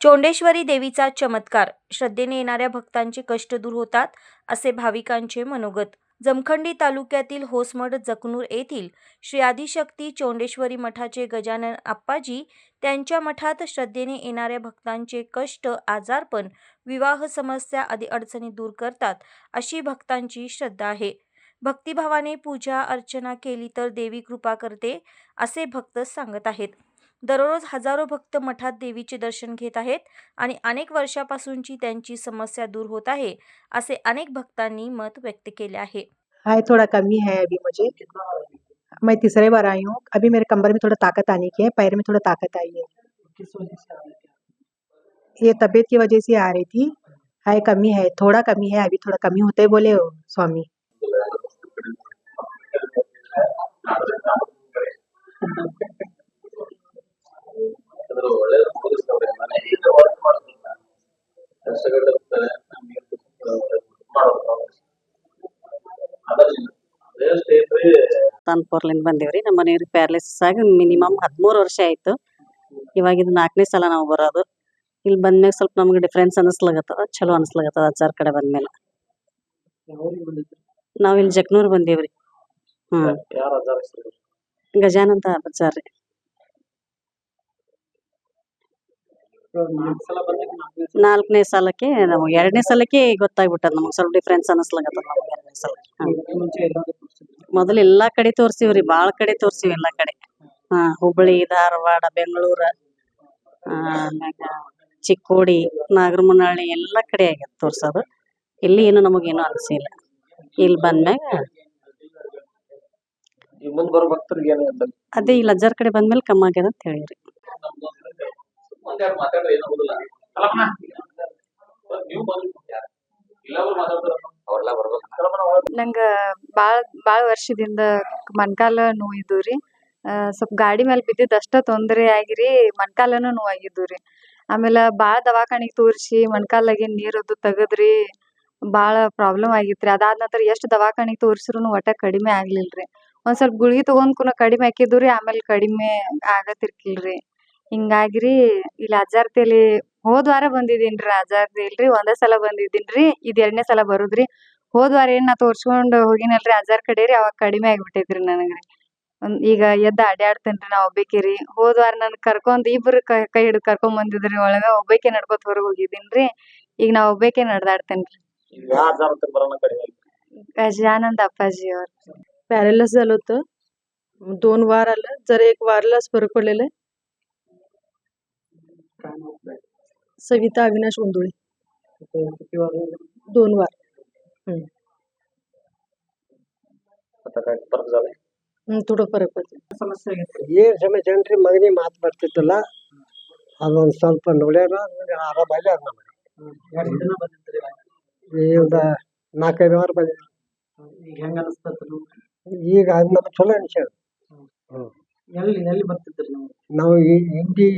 चौंडेश्वरी देवीचा चमत्कार, श्रद्धेने येणाऱ्या भक्तांचे कष्ट दूर होतात, असे भाविकांचे मनोगत. जमखंडी तालुक्यातील होसमड जकनूर येथील श्री आदिशक्ती चौंडेश्वरी मठाचे गजानन आप्पाजी त्यांच्या मठात श्रद्धेने येणाऱ्या भक्तांचे कष्ट, आजारपण, विवाह समस्या आदी अडचणी दूर करतात, अशी भक्तांची श्रद्धा आहे. भक्तिभावाने पूजा अर्चना केली तर देवी कृपा करते, असे भक्त सांगत आहेत. दररोज हजारो भक्त मठात देवीचे दर्शन घेत आहेत आणि अनेक वर्षापासूनची त्यांची समस्या दूर होत आहे, असे अनेक भक्तांनी मत व्यक्त केले आहे. हाय थोड़ा कमी है अभी मुझे। मैं तीसरे बार आई हूँ। अभी मेरे कमर में थोड़ा ताकत आने की है, पैर में थोड़ा ताकत आई है। किस वजह से आ रहा है? ये तबीयत की वजह से आ रही थी। हाय कमी है, थोड़ा कमी है, अभी थोड़ा कमी होते बोले हो स्वामी। ತಾನ್ಪುರ್ಲಿಂದ ಬಂದೇವ್ರಿ. ನಮ್ಮ ಮನೆಯವ್ರಿಗೆ ಪ್ಯಾರಲಿಸಿಸ್ ಆಗಿ ಮಿನಿಮಮ್ 13 ವರ್ಷ ಆಯ್ತು. ಇವಾಗ ಇದು 4ನೇ ಸಲ ನಾವು ಬರೋದು. ಇಲ್ಲಿ ಬಂದ್ಮೇಲೆ ಸ್ವಲ್ಪ ನಮ್ಗೆ ಡಿಫ್ರೆನ್ಸ್ ಅನಿಸ್ಲಾಗತ್ತದ, ಚಲೋ ಅನಿಸ್ಲಾಗತ್ತದ ಅಜ್ಜಾರ್ ಕಡೆ ಬಂದ್ಮೇಲೆ. ನಾವ್ ಇಲ್ಲಿ ಜಕ್ನೂರ್ ಬಂದೇವ್ರಿ. ಯಾರ ಅಜ್ಜಾರ ಹೆಸರು? ಗಜಾನಂತ ಅಜ್ಜಾರ್ ರೀ. ನಾಲ್ಕು ಸಲ ಬಂದಾಗ 4ನೇ ಸಲಕ್ಕೆ ನಮಗೆ 2ನೇ ಸಲಕ್ಕೆ ಗೊತ್ತಾಗ್ಬಿಟ್ಟದ, ನಮಗೆ ಸ್ವಲ್ಪ ಡಿಫ್ರೆನ್ಸ್ ಅನಿಸ್ಲಾಗತ್ತದ ನಮಗೆ 2ನೇ ಸಲ. ಮುಂಚೆ ಎಲ್ಲಾದ್ರೂ ತೋರಿಸಿದ್ರು? ಮೊದಲು ಎಲ್ಲಾ ಕಡೆ ತೋರ್ಸಿವ್ರಿ, ಬಾಳ ಕಡೆ ತೋರ್ಸಿವಿ ಎಲ್ಲಾ ಕಡೆ. ಹುಬ್ಬಳ್ಳಿ, ಧಾರವಾಡ, ಬೆಂಗಳೂರು, ಆಮ್ಯಾಗ ಚಿಕ್ಕೋಡಿ, ನಾಗರಮನಹಳ್ಳಿ ಎಲ್ಲಾ ಕಡೆ ಆಗ್ಯದ ತೋರ್ಸೋದು. ಇಲ್ಲಿ ಏನು ನಮಗೇನು ಅನಿಸಿಲ್ಲ. ಇಲ್ಲಿ ಬಂದ್ಮ್ಯಾಗ ಈ ಮುಂದ್ ಬರೋ ಭಕ್ತರಿಗೆ ಏನು ಅಂತ ಅದೇ ಇಲ್ಲಿ ಅಜ್ಜಾರ್ ಕಡೆ ಬಂದ್ಮೇಲೆ ಕಮ್ಮಿ ಆಗ್ಯದ ಅಂತ ಹೇಳಿರಿ. ನಂಗ ಬಾಳ ವರ್ಷದಿಂದ ಮೊಣಕಾಲ ನೋವು ಇದ್ದುರಿ. ಸ್ವಲ್ಪ ಗಾಡಿ ಮೇಲೆ ಬಿದ್ದಿದ್ದು ಅಷ್ಟ ತೊಂದರೆ ಆಗಿರಿ, ಮೊಣಕಾಲನು ನೋವಾಗಿದ್ದುರಿ. ಆಮೇಲೆ ಬಾಳ ದವಾಖಾನಿಗ್ ತೋರಿಸಿ ಮೊಣಕಾಲಾಗಿನ್ ನೀರದು ತೆಗದ್ರಿ, ಬಾಳ ಪ್ರಾಬ್ಲಮ್ ಆಗಿತ್ರಿ. ಅದಾದ ನಂತರ ಎಷ್ಟ್ ದವಾಖಾನಿಗ್ ತೋರಿಸಿರುನು ಒಟ್ಟ ಕಡಿಮೆ ಆಗ್ಲಿಲ್ರಿ. ಒಂದ್ ಸ್ವಲ್ಪ ಗುಳಿಗಿ ತಗೊಂಡ್ ಕಡಿಮೆ ಆಕಿದ್ದುರಿ, ಆಮೇಲೆ ಕಡಿಮೆ ಆಗತಿರ್ಕಿಲ್ರಿ. ಹಿಂಗಾಗಿರಿ ಇಲ್ಲಿ ಅಜ್ಜಾರ್ ತೇಲಿ ಹೋದ್ ವಾರ ಬಂದಿದ್ದೀನ್ರಿ. ಅಜ್ಜಾರ್ ತೇಲ್ರಿ ಒಂದೇ ಸಲ ಬಂದಿದ್ದೀನ್ರಿ, ಇದ್ 2ನೇ ಸಲ ಬರುದ್ರಿ. ಹೋದ್ ವಾರ ಏನ್ ನಾ ತೋರ್ಸ್ಕೊಂಡ್ ಹೋಗಿನಲ್ರಿ ಅಜ್ಜಾರ್ ಕಡೆ ರೀ, ಅವಾಗ ಕಡಿಮೆ ಆಗ್ಬಿಟ್ಟೈತ್ರಿ ನನಗ್ರಿ. ಈಗ ಎದ್ದ ಅಡ್ಯಾಡ್ತೇನ್ರಿ ನಾ ಒಬ್ಬಾಕಿರಿ. ಹೋದ್ ವಾರ ನನ್ ಕರ್ಕೊಂಡ್ ಇಬ್ರು ಕೈ ಹಿಡ್ದ್ ಕರ್ಕೊಂಡ್ ಬಂದಿದ್ರಿ ಒಳಗ, ಒಬ್ಬಾಕೆ ನಡ್ಕೊತ ಹೊರಗ್ ಹೋಗಿದ್ದೀನ್ರಿ. ಈಗ ನಾ ಒಬ್ಬಾಕೆ ನಡ್ದಾಡ್ತೇನ್ರಿ. ಯಾವ ಅಜ್ಜಾರ ಹತ್ರ ಬರೋಣ ಕಡಿಮೆ ಆಯ್ತು? गजानंद अप्पाजी और पॅरालिसिस झालं होतं. 2 वार आलं, जर 1 वारलाच फरक पडलेला आहे. काय नाव आपलं? सविता अविनाश गोंधळे. किती वार 2 वार. आता काय फरक झालाय? थोडं फरक पडतो. ಸಮಸ್ಯೆ ಆಗಿತ್ತು. ಏನ್ ಸಮಯ ಜನರಿ ಮಗನಿಗೆ ಮಾತು ಬರ್ತಿತ್ತಲ್ಲ, ಅದೊಂದು ಸ್ವಲ್ಪ ನೋಡ್ಯಾರ, ಆರಾಮಾಗಿ ಅದ್ ನಮಗೆ. ಎರಡು ದಿನ ಬಂದಿದ್ರಿ? ಈ ಒಂದು 4-5 ವಾರ ಬಂದಿದ್ವಿ. ಈಗ ಹೆಂಗ ಅನಿಸ್ತದ? ಈಗ ಅದು ನಮ್ಗೆ ಚಲೋ ಅನ್ಸ್ಯಾದ. ಎಲ್ಲಿ ಬರ್ತಿದ್ರಿ ನೀವು? ನಾವು ಈ ಹಿಂದಿ